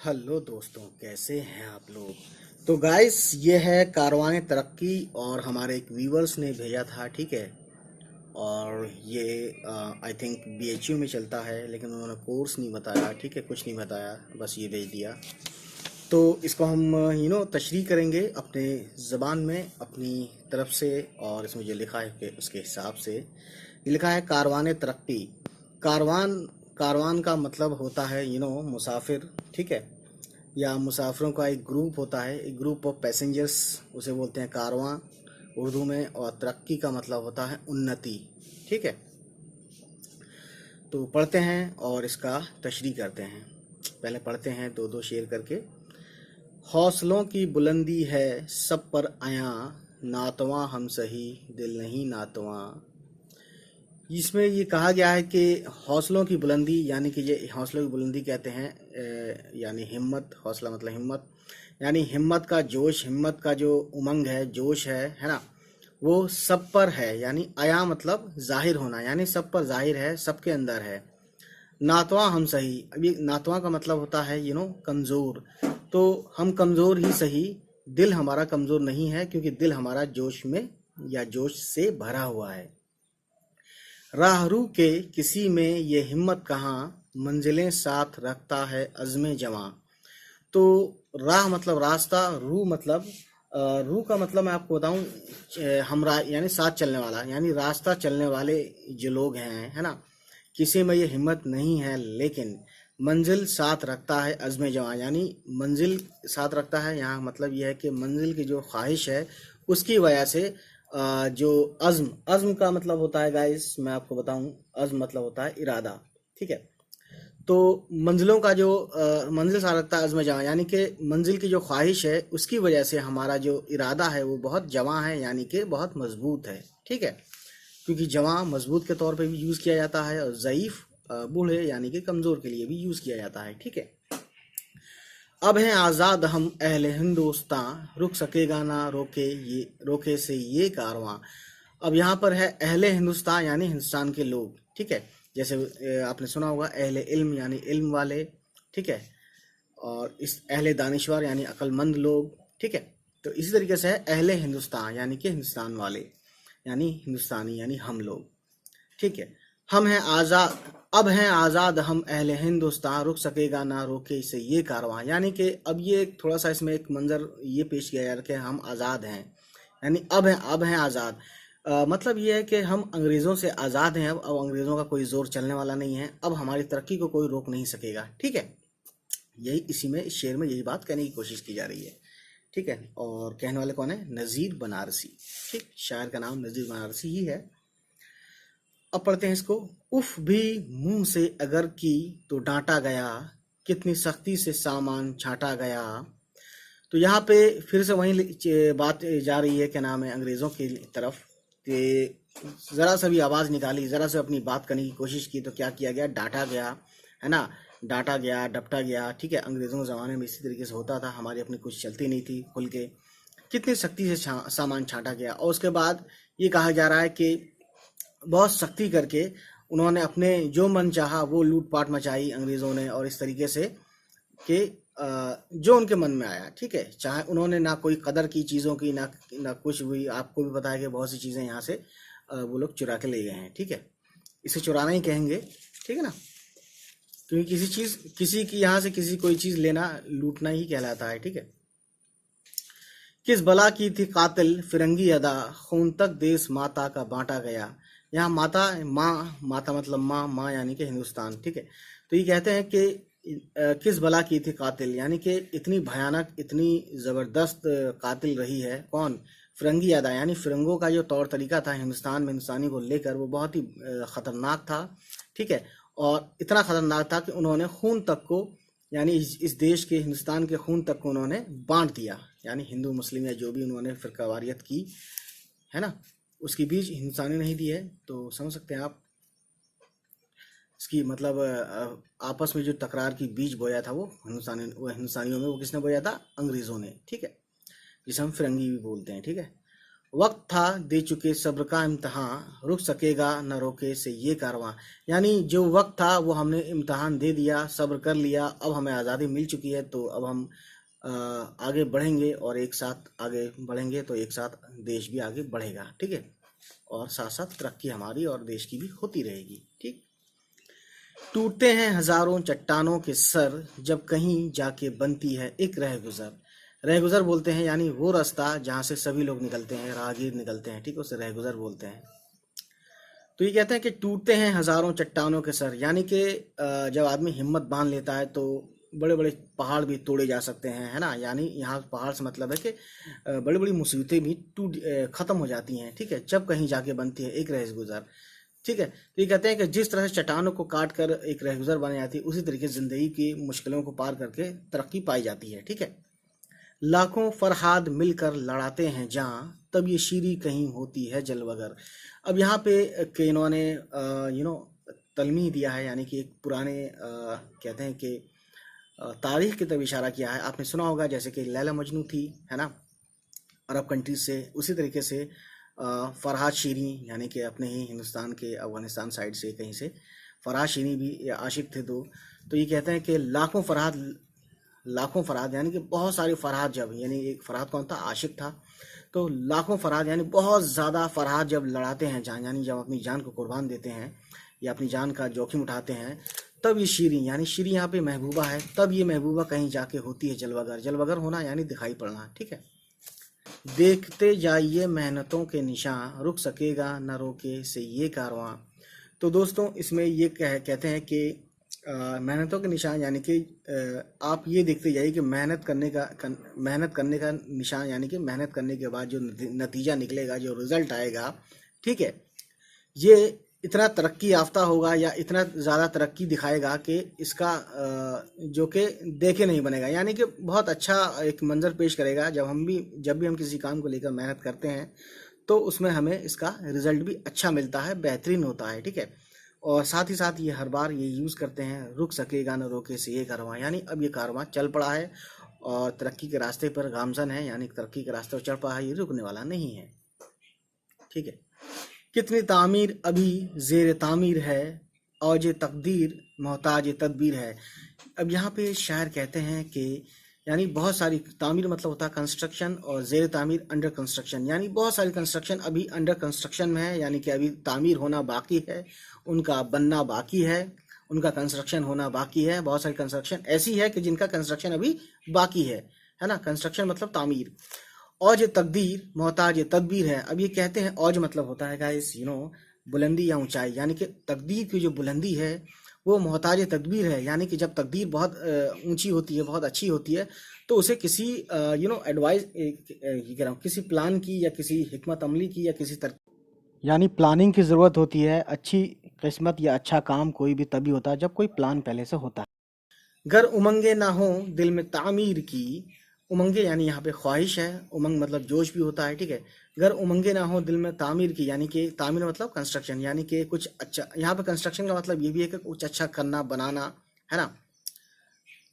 Hello दोस्तों, कैसे हैं आप लोग। तो गाइस, ये है कारवान तरक्की और हमारे एक व्यूवर्स ने भेजा था, ठीक है। और ये आई थिंक बीएचयू में चलता है, लेकिन उन्होंने कोर्स नहीं बताया, ठीक है, कुछ नहीं बताया, बस ये भेज दिया। तो इसको हम तशरीह करेंगे अपने ज़बान में अपनी तरफ से। और इसमें जो लिखा है उसके हिसाब से ये लिखा है कारवान तरक्की। कारवान कारवान का मतलब होता है मुसाफिर, ठीक है, या मुसाफिरों का एक ग्रुप होता है, एक ग्रुप ऑफ पैसेंजर्स, उसे बोलते हैं कारवां उर्दू में। और तरक्की का मतलब होता है उन्नति, ठीक है। तो पढ़ते हैं और इसका तशरीह करते हैं। पहले पढ़ते हैं दो दो शेर करके। हौसलों की बुलंदी है सब पर आया, नातवां हम सही दिल नहीं नातवां। इसमें ये कहा गया है कि हौसलों की बुलंदी, यानी कि ये हौसलों की बुलंदी कहते हैं यानी हिम्मत। हौसला मतलब हिम्मत, यानी हिम्मत का जोश, हिम्मत का जो उमंग है, जोश है ना, वो सब पर है। यानी आया मतलब जाहिर होना, यानी सब पर जाहिर है, सबके अंदर है। नातवा हम सही, अभी नातवा का मतलब होता है कमज़ोर। तो हम कमज़ोर ही सही, दिल हमारा कमज़ोर नहीं है, क्योंकि दिल हमारा जोश में या जोश से भरा हुआ है। राहरू के किसी में ये हिम्मत कहाँ, मंजिलें साथ रखता है अज़्मे जवां। तो राह मतलब रास्ता, रू मतलब रू का मतलब मैं आपको बताऊं, हमरा यानी साथ चलने वाला, यानी रास्ता चलने वाले जो लोग हैं, है ना। किसी में ये हिम्मत नहीं है, लेकिन मंजिल साथ रखता है अज़्मे जवां, यानी मंजिल साथ रखता है। यहाँ मतलब यह है कि मंजिल की जो ख्वाहिश है उसकी वजह से जो अज़्म, अज़्म का मतलब होता है गाइस, मैं आपको बताऊं, अज़्म मतलब होता है इरादा, ठीक है। तो मंजिलों का जो मंजिल साथ रखता है अज़्म जवां, यानी कि मंजिल की जो ख्वाहिश है उसकी वजह से हमारा जो इरादा है वो बहुत जवां है, यानी कि बहुत मजबूत है, ठीक है। क्योंकि जवां मजबूत के तौर पे भी यूज़ किया जाता है, और ज़ईफ़ बूढ़े यानी कि कमज़ोर के लिए भी यूज़ किया जाता है, ठीक है। अब हैं आज़ाद हम अहले हिंदुस्तां, रुक सकेगा ना रोके से ये कारवां। अब यहाँ पर है अहले हिंदुस्तान, यानी हिंदुस्तान के लोग, ठीक है। जैसे आपने सुना होगा अहले इल्म, यानी इल्म वाले, ठीक है। और इस अहले दानिश्वर यानी अक्लमंद लोग, ठीक है। तो इसी तरीके से है अहले हिंदुस्तान, यानी कि हिंदुस्तान वाले, यानी हिंदुस्तानी, यानी हम लोग, ठीक है। हम हैं आज़ाद, अब हैं आज़ाद हम अहले हिंदुस्तान, रुक सकेगा ना रोके इसे ये कारवां। यानी कि अब ये थोड़ा सा इसमें एक मंजर ये पेश किया जा रहा है कि हम आज़ाद हैं, यानी अब हैं आज़ाद। मतलब ये है कि हम अंग्रेज़ों से आज़ाद हैं। अब अंग्रेज़ों का कोई जोर चलने वाला नहीं है, अब हमारी तरक्की को कोई रोक नहीं सकेगा, ठीक है। यही इसी में, इस शेर में यही बात कहने की कोशिश की जा रही है, ठीक है। और कहने वाले कौन है? नज़ीर बनारसी, ठीक, शायर का नाम नज़ीर बनारसी ही है। अब पढ़ते हैं इसको। उफ भी मुंह से अगर की तो डांटा गया, कितनी सख्ती से सामान छांटा गया। तो यहाँ पे फिर से वही बात जा रही है, क्या नाम है, अंग्रेज़ों की तरफ, कि ज़रा सा भी आवाज़ निकाली, ज़रा से अपनी बात करने की कोशिश की तो क्या किया गया? डांटा गया, है ना। डांटा गया, डपटा गया, ठीक है। अंग्रेज़ों के ज़माने में इसी तरीके से होता था, हमारी अपनी कुछ चलती नहीं थी खुल के। कितनी सख्ती से सामान छांटा गया। और उसके बाद ये कहा जा रहा है कि बहुत सख्ती करके उन्होंने अपने जो मन चाहा वो लूटपाट मचाई अंग्रेज़ों ने, और इस तरीके से कि जो उनके मन में आया, ठीक है। चाहे उन्होंने ना कोई कदर की चीज़ों की, ना ना कुछ भी। आपको भी पता है कि बहुत सी चीज़ें यहाँ से वो लोग चुरा के ले गए हैं, ठीक है। इसे चुराना ही कहेंगे, ठीक है ना। क्योंकि किसी की यहाँ से किसी कोई चीज़ लेना लूटना ही कहलाता है, ठीक है। किस बला की थी कातिल फिरंगी अदा, खून तक देश माता का बांटा गया। यहाँ माता, माँ, माता मतलब माँ, माँ यानी कि हिंदुस्तान, ठीक है। तो ये कहते हैं कि किस बला की थी कातिल, यानी कि इतनी भयानक, इतनी ज़बरदस्त कातिल रही है कौन? फिरंगी अदा, यानी फिरंगों का जो तौर तरीका था हिंदुस्तान में हिंदुस्तानी को लेकर, वो बहुत ही ख़तरनाक था, ठीक है। और इतना ख़तरनाक था कि उन्होंने खून तक को, यानी इस देश के, हिंदुस्तान के खून तक को उन्होंने बांट दिया। यानी हिंदू मुस्लिम या जो भी उन्होंने फिरकावारियत की है ना, उसकी बीज हिंदुस्तानी नहीं दी है। तो समझ सकते हैं आप इसकी मतलब आपस में जो तकरार की बीज बोया था वो हिंदुस्तानियों में, वो किसने बोया था? अंग्रेज़ों ने, ठीक है। जिसे हम फिरंगी भी बोलते हैं, ठीक है। वक्त था दे चुके सब्र का इम्तहान, रुक सकेगा न रोके से ये कारवां। यानी जो वक्त था वो हमने इम्तहान दे दिया, सब्र कर लिया, अब हमें आज़ादी मिल चुकी है, तो अब हम आगे बढ़ेंगे और एक साथ आगे बढ़ेंगे, तो एक साथ देश भी आगे बढ़ेगा, ठीक है, और साथ साथ तरक्की हमारी और देश की भी होती रहेगी, ठीक। टूटते हैं हजारों चट्टानों के सर, जब कहीं जाके बनती है एक रहगुजर। रहगुजर बोलते हैं यानी वो रास्ता जहाँ से सभी लोग निकलते हैं, राहगीर निकलते हैं, ठीक, उसे रहगुजर बोलते हैं। तो ये कहते हैं कि टूटते हैं हजारों चट्टानों के सर, यानी कि जब आदमी हिम्मत बांध लेता है तो बड़े बड़े पहाड़ भी तोड़े जा सकते हैं, है ना। यानी यहाँ पहाड़ से मतलब है कि बड़ी बड़ी मुसीबतें भी खत्म हो जाती हैं, ठीक है, जब कहीं जाके बनती है एक रहगुजर, ठीक है। तो ये कहते हैं कि जिस तरह से चट्टानों को काट कर एक रहगुजर बन जाती है, उसी तरीके से जिंदगी की मुश्किलों को पार करके तरक्की पाई जाती है, ठीक है। लाखों फरहाद मिलकर लड़ाते हैं जहाँ, तब ये शीरी कहीं होती है जलवगर। अब यहाँ पे कि इन्होंने तलमी दिया है, यानी कि एक पुराने कहते हैं कि तारीख की तरफ इशारा किया है। आपने सुना होगा जैसे कि लैला मजनू थी, है ना, अरब कंट्रीज से, उसी तरीके से फरहाद शीरी यानी कि अपने ही हिंदुस्तान के अफगानिस्तान साइड से कहीं से फरहाद शीरी भी आशिक थे दो। तो ये कहते हैं कि लाखों फरहाद यानी कि बहुत सारे फरहाद, जब यानी एक फरहाद कौन था, आशिक था, तो लाखों फरहाद यानी बहुत ज़्यादा फरहाद जब लड़ाते हैं जान, यानी जब अपनी जान को कुर्बान देते हैं या अपनी जान का जोखिम उठाते हैं, तब ये शीरी यानी शीरी यहाँ पे महबूबा है, तब ये महबूबा कहीं जाके होती है जलवगर। जलवगर होना यानी दिखाई पड़ना, ठीक है। देखते जाइए मेहनतों के निशान, रुक सकेगा न रोके से ये कारवां। तो दोस्तों इसमें ये कहते हैं कि मेहनतों के निशान यानी कि आप ये देखते जाइए कि मेहनत करने का निशान, यानी कि मेहनत करने के बाद जो नतीजा निकलेगा, जो रिजल्ट आएगा, ठीक है, ये इतना तरक्की याफ्ता होगा या इतना ज़्यादा तरक्की दिखाएगा कि इसका जो कि देखे नहीं बनेगा, यानी कि बहुत अच्छा एक मंजर पेश करेगा। जब भी हम किसी काम को लेकर मेहनत करते हैं तो उसमें हमें इसका रिजल्ट भी अच्छा मिलता है, बेहतरीन होता है, ठीक है। और साथ ही साथ ये हर बार ये यूज़ करते हैं, रुक सकेगा न रोके से ये कारवां, यानी अब ये कारवां चल पड़ा है और तरक्की के रास्ते पर गामजन है, यानी तरक्की के रास्ते पर चढ़ पड़ा है, ये रुकने वाला नहीं है, ठीक है। कितनी तामीर अभी जेर तामीर है, औज तकदीर मोहताज तदबीर है। अब यहाँ पे शायर कहते हैं कि यानी बहुत सारी तामीर मतलब होता है कंस्ट्रक्शन, और जेर तामीर अंडर कंस्ट्रक्शन, यानी बहुत सारी कंस्ट्रक्शन अभी अंडर कंस्ट्रक्शन में है, यानी कि अभी तामीर होना बाकी है, उनका बनना बाकी है, उनका कंस्ट्रक्शन होना बाकी है। बहुत सारी कंस्ट्रक्शन ऐसी है कि जिनका कंस्ट्रक्शन अभी बाकी है ना। कंस्ट्रक्शन मतलब तामीर। औज तकदीर मोहताज तदबीर है। अब ये कहते हैं औज मतलब होता है गाइस बुलंदी या ऊंचाई, यानी कि तकदीर की जो बुलंदी है वो मोहताज तदबीर है, यानी कि जब तकदीर बहुत ऊंची होती है, बहुत अच्छी होती है, तो उसे किसी एडवाइस कह रहा हूँ, किसी प्लान की या किसी हिकमत अमली की या किसी यानी प्लानिंग की ज़रूरत होती है। अच्छी किस्मत या अच्छा काम कोई भी तभी होता है जब कोई प्लान पहले से होता है। गर उमंगे ना हो दिल में तामीर की, उमंगे यानी यहाँ पे ख्वाहिश है, उमंग मतलब जोश भी होता है, ठीक है। गर उमंगे ना हो दिल में तामीर की, यानी कि तामीर मतलब कंस्ट्रक्शन, यानी कि कुछ अच्छा, यहाँ पे कंस्ट्रक्शन का मतलब ये भी है कि कुछ अच्छा करना, बनाना, है ना,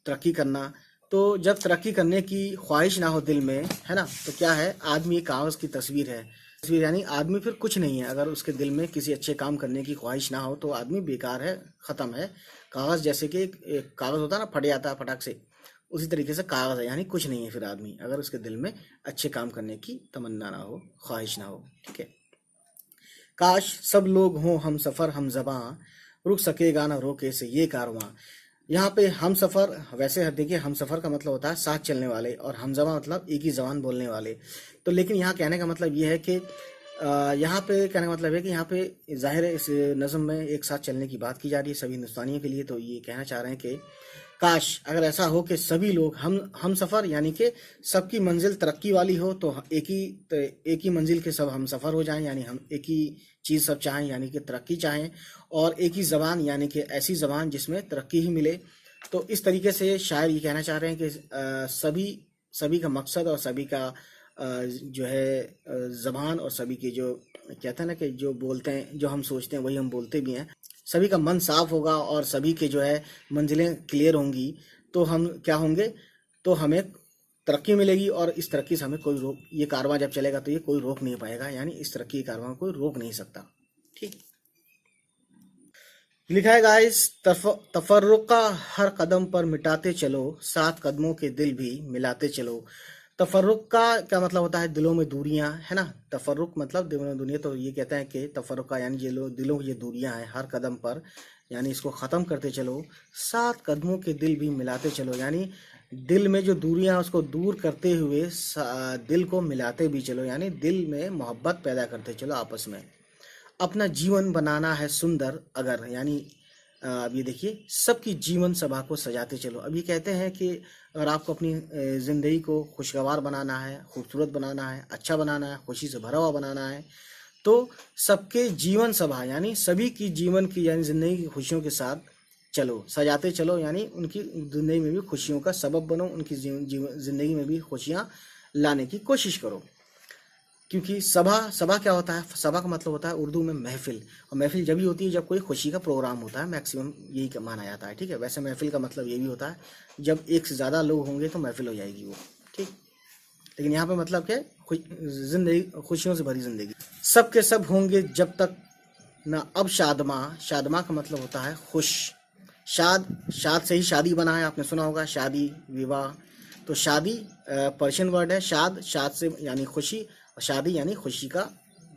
तरक्की करना। तो जब तरक्की करने की ख्वाहिश ना हो दिल में, है ना, तो क्या है, आदमी एक कागज़ की तस्वीर है। तस्वीर यानी आदमी फिर कुछ नहीं है। अगर उसके दिल में किसी अच्छे काम करने की ख्वाहिश ना हो तो आदमी बेकार है, ख़त्म है। कागज़ जैसे कि एक कागज़ होता है ना, फट जाता है फटाक से, उसी तरीके से कागज़ है, यानी कुछ नहीं है फिर आदमी, अगर उसके दिल में अच्छे काम करने की तमन्ना ना हो, ख्वाहिश ना हो, ठीक है। काश सब लोग हों हम सफ़र हम ज़बां, रुक सकेगा ना रोके से ये कारवां। यहाँ पे हम सफ़र, वैसे देखिए हम सफ़र का मतलब होता है साथ चलने वाले, और हम ज़बां मतलब एक ही ज़बान बोलने वाले। तो लेकिन यहाँ कहने का मतलब ये है कि यहाँ पे कहने का मतलब है कि यहाँ पे जाहिर है इस नज़म में एक साथ चलने की बात की जा रही है सभी हिंदुस्तानियों के लिए। तो ये कहना चाह रहे हैं कि काश अगर ऐसा हो कि सभी लोग हम सफ़र, यानी कि सबकी मंजिल तरक्की वाली हो, तो एक ही मंजिल के सब हम सफ़र हो जाएं, यानी हम एक ही चीज़ सब चाहें, यानी कि तरक्की चाहें, और एक ही ज़बान, यानी कि ऐसी ज़बान जिसमें तरक्की ही मिले। तो इस तरीके से शायर ये कहना चाह रहे हैं कि सभी का मकसद और सभी का जो है ज़बान, और सभी के जो कहते हैं ना कि जो बोलते हैं, जो हम सोचते हैं वही हम बोलते भी हैं। सभी का मन साफ होगा और सभी के जो है मंजिलें क्लियर होंगी, तो हम क्या होंगे, तो हमें तरक्की मिलेगी और इस तरक्की से हमें कोई रोक, ये कारवां जब चलेगा तो ये कोई रोक नहीं पाएगा, यानी इस तरक्की के कारवां कोई रोक नहीं सकता। ठीक, लिखा है गाइस, तफर्रुका हर कदम पर मिटाते चलो, सात कदमों के दिल भी मिलाते चलो। तफर्रुक का क्या मतलब होता है? दिलों में दूरियां, है ना। तफर्रुक मतलब दिलों में दूरियां, तो ये कहते हैं कि तफर्रुका यानी ये दिलों की ये दूरियां हैं हर कदम पर, यानी इसको ख़त्म करते चलो। सात कदमों के दिल भी मिलाते चलो, यानी दिल में जो दूरियां हैं उसको दूर करते हुए दिल को मिलाते भी चलो, यानी दिल में मोहब्बत पैदा करते चलो आपस में। अपना जीवन बनाना है सुंदर अगर, यानी अब ये देखिए, सबकी जीवन सभा को सजाते चलो। अब ये कहते हैं कि अगर आपको अपनी ज़िंदगी को खुशगवार बनाना है, खूबसूरत बनाना है, अच्छा बनाना है, खुशी से भरा हुआ बनाना है, तो सबके जीवन सभा यानी सभी की जीवन की यानी ज़िंदगी की खुशियों के साथ चलो, सजाते चलो, यानी उनकी ज़िंदगी में भी खुशियों का सबब बनो, उनकी ज़िंदगी में भी खुशियाँ लाने की कोशिश करो। क्योंकि सभा, सभा क्या होता है? सभा का मतलब होता है उर्दू में महफिल, और महफिल जब भी होती है जब कोई खुशी का प्रोग्राम होता है, मैक्सिमम यही माना जाता है। ठीक है, वैसे महफिल का मतलब ये भी होता है जब एक से ज़्यादा लोग होंगे तो महफिल हो जाएगी वो। ठीक, लेकिन यहाँ पे मतलब क्या है? जिंदगी खुशियों से भरी जिंदगी। सब के सब होंगे जब तक ना अब शादमा, शादमा का मतलब होता है खुश। शाद से ही शादी बना है, आपने सुना होगा, शादी विवाह। तो शादी पर्शियन वर्ड है, शाद से यानी खुशी, और शादी यानी खुशी का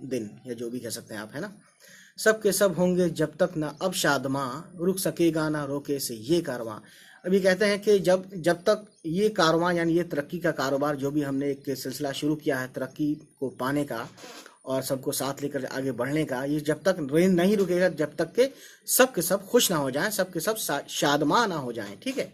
दिन, या जो भी कह सकते हैं आप, है ना। सब के सब होंगे जब तक ना अब शादमा, रुक सकेगा ना रोके से ये कारवां। अभी कहते हैं कि जब तक ये कारवां यानी ये तरक्की का कारोबार, जो भी हमने एक सिलसिला शुरू किया है तरक्की को पाने का और सबको साथ लेकर आगे बढ़ने का, ये जब तक नहीं रुकेगा, जब तक के सब खुश ना हो जाएं, सब के सब शादमा ना हो जाएं। ठीक है।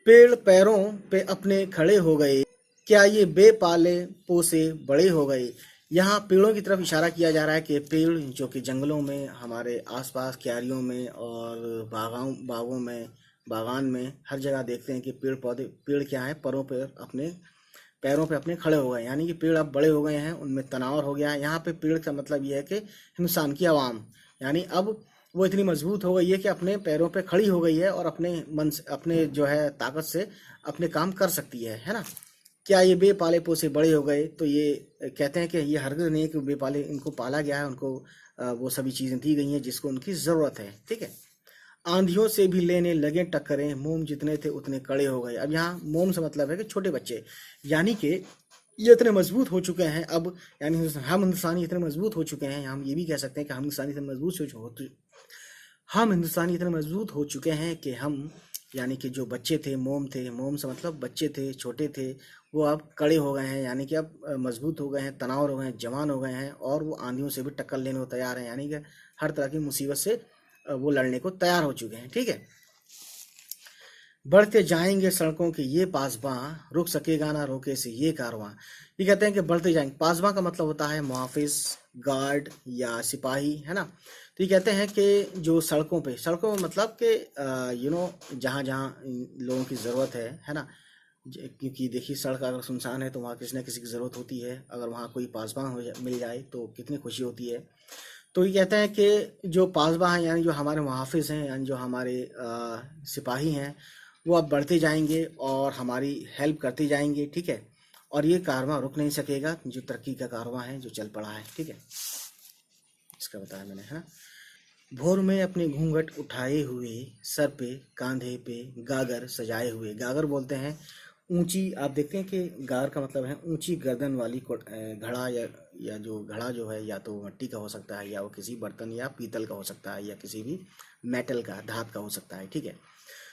पेड़ पैरों पे अपने खड़े हो गए, क्या ये बेपाले पोसे बड़े हो गए। यहाँ पेड़ों की तरफ इशारा किया जा रहा है कि पेड़ जो कि जंगलों में, हमारे आसपास क्यारियों में और बागों में, बागान में, हर जगह देखते हैं कि पेड़ क्या है, पैरों पे अपने खड़े हो गए, यानी कि पेड़ अब बड़े हो गए हैं, उनमें तनावर हो गया है। यहाँ पे पेड़ का मतलब ये है कि हिंदुस्तान की आवाम, यानी अब वो इतनी मजबूत हो गई है कि अपने पैरों पे खड़ी हो गई है और अपने मन से, अपने जो है ताकत से अपने काम कर सकती है ना। क्या ये बेपाले पोसे बड़े हो गए, तो ये कहते हैं कि ये हरगिज़ नहीं है कि बेपाले, इनको पाला गया है, उनको वो सभी चीज़ें दी गई हैं जिसको उनकी ज़रूरत है। ठीक है। आंधियों से भी लेने लगे टक्करें, मोम जितने थे उतने कड़े हो गए। अब यहाँ मोम से मतलब है कि छोटे बच्चे, यानी कि ये इतने मजबूत हो चुके हैं अब, यानी हम हिंदुस्तानी इतने मजबूत हो चुके हैं, हम ये भी कह सकते हैं कि हम हिंदुस्तानी इतने मजबूत हो चुके हैं कि हम, यानी कि जो बच्चे थे, मोम से मतलब बच्चे थे, छोटे थे, वो अब कड़े हो गए हैं, यानी कि अब मजबूत हो गए हैं, तनाव हो गए हैं, जवान हो गए हैं, और वो आंधियों से भी टक्कर लेने को तैयार हैं, यानी कि हर तरह की मुसीबत से वो लड़ने को तैयार हो चुके हैं। ठीक है। बढ़ते जाएंगे सड़कों के ये पासबां, रुक सकेगा ना रोके से ये कारवां। ये कहते हैं कि बढ़ते जाएंगे, पासबां का मतलब होता है मुहाफिज, गार्ड या सिपाही, है ना। तो ये कहते हैं कि जो सड़कों में मतलब कि जहाँ जहाँ लोगों की ज़रूरत है ना। क्योंकि देखिए, सड़क अगर सुनसान है तो वहाँ किसी न किसी की ज़रूरत होती है, अगर वहाँ कोई पासबां मिल जाए तो कितनी खुशी होती है। तो ये कहते हैं कि जो पासबां हैं, यानी जो हमारे मुहाफिज हैं, यानी जो हमारे सिपाही हैं, वो अब बढ़ते जाएंगे और हमारी हेल्प करते जाएंगे। ठीक है। और ये कारवां रुक नहीं सकेगा, जो तरक्की का कारवां है जो चल पड़ा है। ठीक है, इसका बताया मैंने, है। भोर में अपने घूंघट उठाए हुए, सर पे कांधे पे गागर सजाए हुए। गागर बोलते हैं ऊंची, आप देखते हैं कि गागर का मतलब है ऊंची गर्दन वाली घड़ा, या जो घड़ा जो है, या तो मिट्टी का हो सकता है, या वो किसी बर्तन या पीतल का हो सकता है, या किसी भी मेटल का, धात का हो सकता है। ठीक है।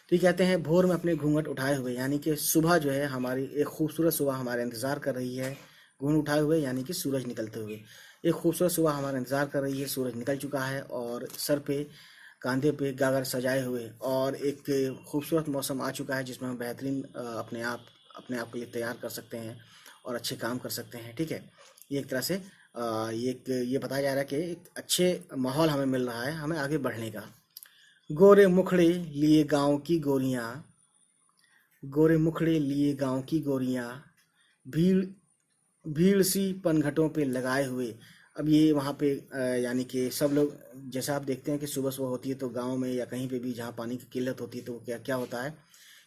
तो ये कहते हैं भोर में अपने घूंघट उठाए हुए, यानी कि सुबह जो है हमारी, एक खूबसूरत सुबह हमारे इंतज़ार कर रही है। घूंघट उठाए हुए यानी कि सूरज निकलते हुए, एक खूबसूरत सुबह हमारा इंतज़ार कर रही है, सूरज निकल चुका है, और सर पे कांधे पे गागर सजाए हुए, और एक खूबसूरत मौसम आ चुका है जिसमें हम बेहतरीन अपने आप के लिए तैयार कर सकते हैं और अच्छे काम कर सकते हैं। ठीक है। ये एक तरह से ये बताया जा रहा है कि एक अच्छे माहौल हमें मिल रहा है हमें आगे बढ़ने का। गोरे मुखड़े लिए गाँव की गोरियाँ, गोरे मुखड़े लिए गाँव की गोरियाँ, भीड़ भीड़ सी पनघटों पे लगाए हुए। अब ये वहाँ पे यानी कि सब लोग, जैसा आप देखते हैं कि सुबह सुबह होती है तो गांव में या कहीं पे भी जहाँ पानी की किल्लत होती है तो क्या क्या होता है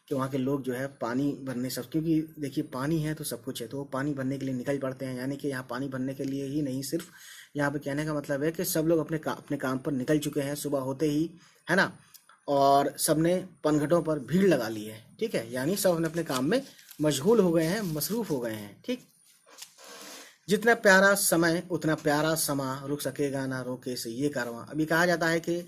कि वहाँ के लोग जो है पानी भरने सब, क्योंकि देखिए पानी है तो सब कुछ है, तो वो पानी भरने के लिए निकल पड़ते हैं। यानी कि यहाँ पानी भरने के लिए ही नहीं, सिर्फ यहाँ पे कहने का मतलब है कि सब लोग अपने काम पर निकल चुके हैं सुबह होते ही, है ना। और सबने पनघटों पर भीड़ लगा ली है, ठीक है, यानी सब अपने अपने काम में मशगूल हो गए हैं, मसरूफ हो गए हैं, ठीक। जितना प्यारा समय उतना प्यारा समा, रुक सकेगा ना रोके से ये कारवां। अभी कहा जाता है कि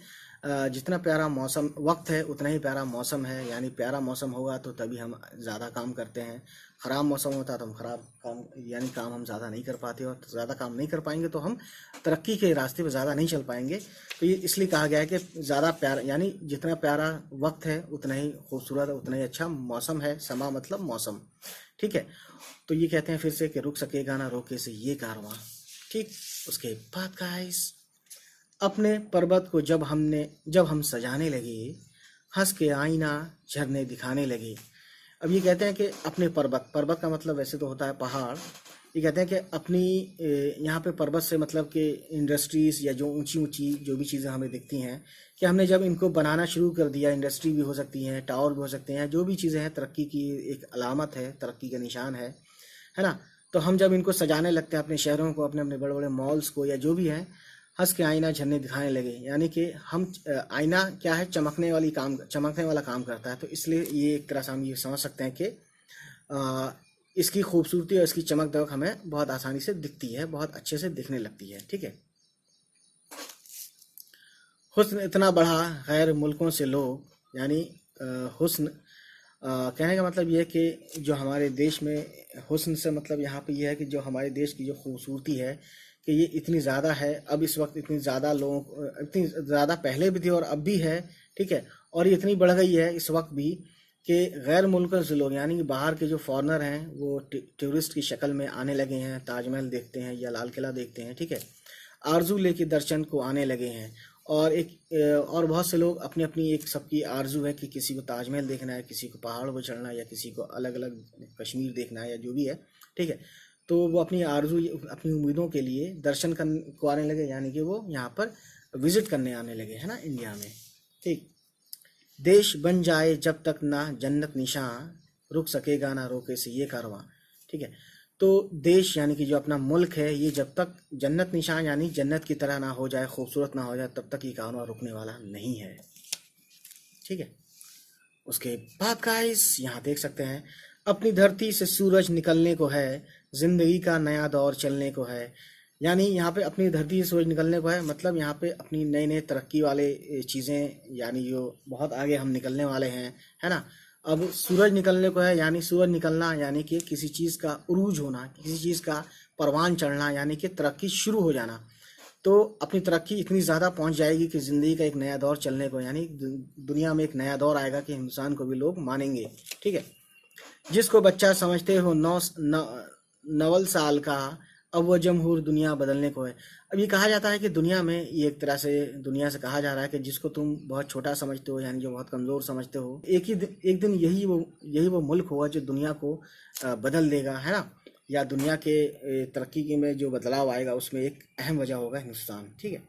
जितना प्यारा मौसम वक्त है उतना ही प्यारा मौसम है, यानी प्यारा मौसम होगा तो तभी हम ज़्यादा काम करते हैं, ख़राब मौसम होता है तो हम ख़राब काम, यानी काम हम ज़्यादा नहीं कर पाते, और ज़्यादा काम नहीं कर पाएंगे तो हम तरक्की के रास्ते पर ज़्यादा नहीं चल पाएंगे। तो ये इसलिए कहा गया है कि ज़्यादा प्यारा, यानी जितना प्यारा वक्त है उतना ही खूबसूरत, उतना ही अच्छा मौसम है, समा मतलब मौसम, ठीक है। तो ये कहते हैं फिर से कि रुक सकेगा ना रोके से ये कारवां, ठीक। उसके बाद गाइस, अपने पर्वत को जब हम सजाने लगे, हंस के आईना झरने दिखाने लगे। अब ये कहते हैं कि अपने पर्वत का मतलब वैसे तो होता है पहाड़। ये कहते हैं कि अपनी यहाँ पे पर्वत से मतलब कि इंडस्ट्रीज़ या जो ऊंची ऊंची जो भी चीज़ें हमें दिखती हैं, कि हमने जब इनको बनाना शुरू कर दिया, इंडस्ट्री भी हो सकती हैं, टावर भी हो सकते हैं, जो भी चीज़ें हैं तरक्की की एक अलामत है, तरक्की का निशान है ना। तो हम जब इनको सजाने लगते हैं अपने शहरों को, अपने अपने बड़े बड़े मॉल्स को या जो भी है, हंस के आईना झरने दिखाने लगे। यानी कि हम आईना क्या है, चमकने वाला काम करता है, तो इसलिए ये एक तरह से हम ये समझ सकते हैं कि इसकी खूबसूरती और इसकी चमक दमक हमें बहुत आसानी से दिखती है, बहुत अच्छे से दिखने लगती है, ठीक है। हुस्न इतना बढ़ा गैर मुल्कों से लोग, यानी हुस्न कहने का मतलब ये है कि जो हमारे देश में हुस्न से मतलब यहाँ पे ये है कि जो हमारे देश की जो खूबसूरती है कि ये इतनी ज़्यादा है, अब इस वक्त इतनी ज़्यादा इतनी ज़्यादा पहले भी थी और अब भी है, ठीक है। और ये इतनी बढ़ गई है इस वक्त भी कि गैर मुल्कों से लोग, यानी कि बाहर के जो फॉरेनर हैं वो टूरिस्ट की शक्ल में आने लगे हैं, ताजमहल देखते हैं या लाल किला देखते हैं, ठीक है। आरजू लेके दर्शन को आने लगे हैं। और बहुत से लोग अपनी अपनी एक सबकी आरजू है कि किसी को ताजमहल देखना है, किसी को पहाड़ पर चढ़ना है, या किसी को अलग अलग कश्मीर देखना है, या जो भी है, ठीक है। तो वो अपनी आरजू, अपनी उम्मीदों के लिए दर्शन को आने लगे, यानी कि वो यहाँ पर विजिट करने आने लगे, है ना, इंडिया में, ठीक। देश बन जाए जब तक ना जन्नत निशान, रुक सकेगा ना रोके से ये कारवां, ठीक है। तो देश यानी कि जो अपना मुल्क है, ये जब तक जन्नत निशान यानी जन्नत की तरह ना हो जाए, खूबसूरत ना हो जाए, तब तक ये कारवां रुकने वाला नहीं है, ठीक है। उसके बाद गाइस यहाँ देख सकते हैं, अपनी धरती से सूरज निकलने को है, जिंदगी का नया दौर चलने को है। यानी यहाँ पे अपनी धरती से सूरज निकलने को है, मतलब यहाँ पे अपनी नए नए तरक्की वाले चीज़ें, यानी जो बहुत आगे हम निकलने वाले हैं, है ना। अब सूरज निकलने को है, यानी सूरज निकलना यानी कि किसी चीज़ का उरूज होना, किसी चीज़ का परवान चढ़ना, यानी कि तरक्की शुरू हो जाना। तो अपनी तरक्की इतनी ज़्यादा पहुंच जाएगी कि ज़िंदगी का एक नया दौर चलने को, यानी दुनिया में एक नया दौर आएगा कि हिंदुस्तान को भी लोग मानेंगे, ठीक है। जिसको बच्चा समझते हो 9 साल का, अब वो जमहूर दुनिया बदलने को है। अब ये कहा जाता है कि दुनिया में, ये एक तरह से दुनिया से कहा जा रहा है कि जिसको तुम बहुत छोटा समझते हो, यानी जो बहुत कमज़ोर समझते हो, एक दिन यही वो मुल्क होगा जो दुनिया को बदल देगा, है ना। या दुनिया के तरक्की में जो बदलाव आएगा उसमें एक अहम वजह होगा हिंदुस्तान, ठीक है।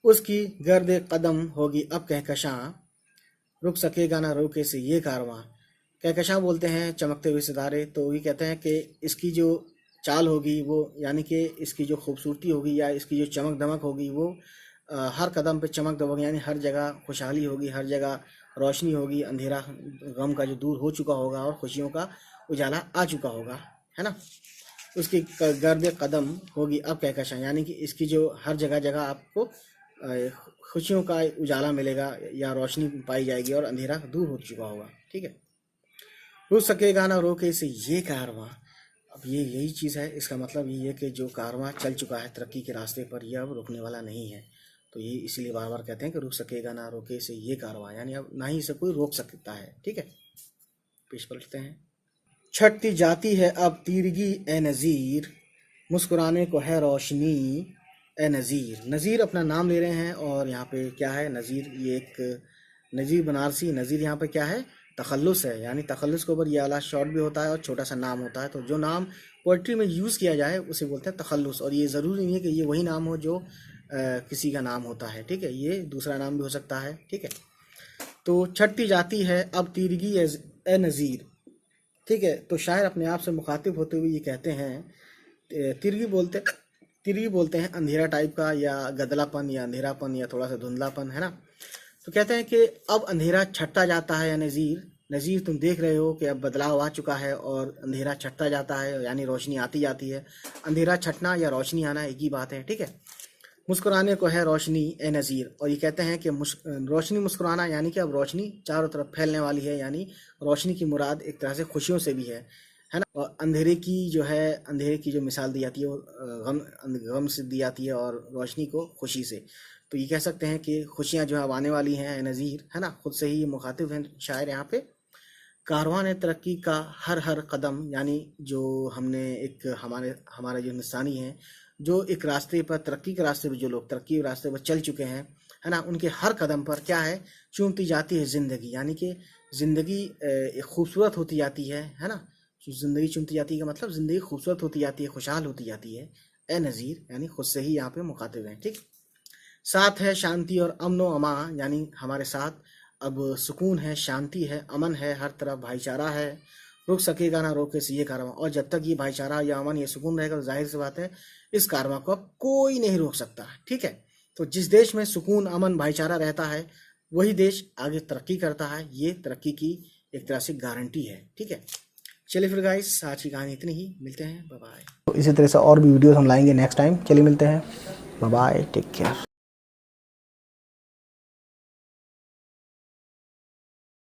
उसकी गर्द कदम होगी अब कहकशां, रुक सकेगा ना रोके से ये कारवां। कहकशां बोलते हैं चमकते हुए सितारे, तो ये कहते हैं कि इसकी जो चाल होगी वो, यानी कि इसकी जो खूबसूरती होगी या इसकी जो चमक दमक होगी वो हर कदम पे चमक दमक, यानी हर जगह खुशहाली होगी, हर जगह रोशनी होगी, अंधेरा गम का जो दूर हो चुका होगा और खुशियों का उजाला आ चुका होगा, है ना। उसकी गर्द कदम होगी अब कहकशां, यानी कि इसकी जो हर जगह जगह आपको खुशियों का उजाला मिलेगा या रोशनी पाई जाएगी और अंधेरा दूर हो चुका होगा, ठीक है। रुक सकेगा ना रोके से ये कारवां। अब ये यही चीज़ है, इसका मतलब ये है कि जो कारवां चल चुका है तरक्की के रास्ते पर, यह अब रुकने वाला नहीं है। तो ये इसीलिए बार बार कहते हैं कि रुक सकेगा ना रोके से ये कारवां, यानी अब ना ही इसे कोई रोक सकता है, ठीक है। पेश पलटते हैं। छटती जाती है अब तीरगी ए नज़ीर, मुस्कुराने को है रोशनी ए नज़ीर। नज़ीर अपना नाम ले रहे हैं, और यहाँ पे क्या है, नज़ीर, ये एक नज़ीर बनारसी, नज़ीर यहाँ पे क्या है, तखल्लुस है, यानी तखल्लुस के ऊपर ये वाला शॉर्ट भी होता है और छोटा सा नाम होता है। तो जो नाम पोइट्री में यूज़ किया जाए उसे बोलते हैं तखल्लुस, और ये ज़रूरी नहीं है कि ये वही नाम हो जो किसी का नाम होता है, ठीक है, ये दूसरा नाम भी हो सकता है, ठीक है। तो छटती जाती है अब तीरगी ए नज़ीर। ठीक है, तो शायर अपने आप से मुखातिब होते हुए ये कहते हैं, तिरगी बोलते हैं अंधेरा टाइप का, या गदलापन, या अंधेरापन, या थोड़ा सा धुंधलापन, है ना। तो कहते हैं कि अब अंधेरा छटता जाता है या नज़ीर, नज़ीर तुम देख रहे हो कि अब बदलाव आ चुका है और अंधेरा छटता जाता है, यानी रोशनी आती जाती है। अंधेरा छटना या रोशनी आना एक ही बात है, ठीक है। मुस्कुराने को है रोशनी ए नज़ीर, और ये कहते हैं कि रोशनी मुस्कुराना, यानी कि अब रोशनी चारों तरफ फैलने वाली है, यानी रोशनी की मुराद एक तरह से खुशियों से भी है ना। और अंधेरे की जो मिसाल दी जाती है वो गम से दी जाती है, और रोशनी को खुशी से। तो ये कह सकते हैं कि खुशियाँ जो है अब आने वाली हैं ए नज़ीर, है ना। खुद से ही ये मुखातिब हैं शायर यहाँ पे। कारवान तरक्की का हर हर कदम, यानी जो हमने एक हमारे जो इंसानी हैं, जो एक रास्ते पर, तरक्की के रास्ते पर, जो लोग तरक्की के रास्ते पर चल चुके हैं, है ना, उनके हर कदम पर क्या है, चूमती जाती है ज़िंदगी, यानी कि ज़िंदगी खूबसूरत होती जाती है ना। ज़िंदगी चूमती जाती है का मतलब ज़िंदगी खूबसूरत होती जाती है, खुशहाल होती जाती है ए नज़ीर, यानी खुद से ही यहाँ पे मुखातिब हैं, ठीक। साथ है शांति और अमन व अमा, यानी हमारे साथ अब सुकून है, शांति है, अमन है, हर तरफ भाईचारा है, रुक सकेगा ना रोके से ये कारवां। और जब तक ये भाईचारा या अमन या सुकून रहेगा तो जाहिर सी बात है इस कारवां को अब कोई नहीं रोक सकता, ठीक है। तो जिस देश में सुकून, अमन, भाईचारा रहता है वही देश आगे तरक्की करता है, ये तरक्की की एक तरह से गारंटी है, ठीक है। चलिए फिर गाइस, आज की कहानी इतनी ही, मिलते हैं, बाय बाय। तो इसी तरह से और भी वीडियोस हम लाएंगे नेक्स्ट टाइम। चलिए मिलते हैं, बाय बाय, टेक केयर।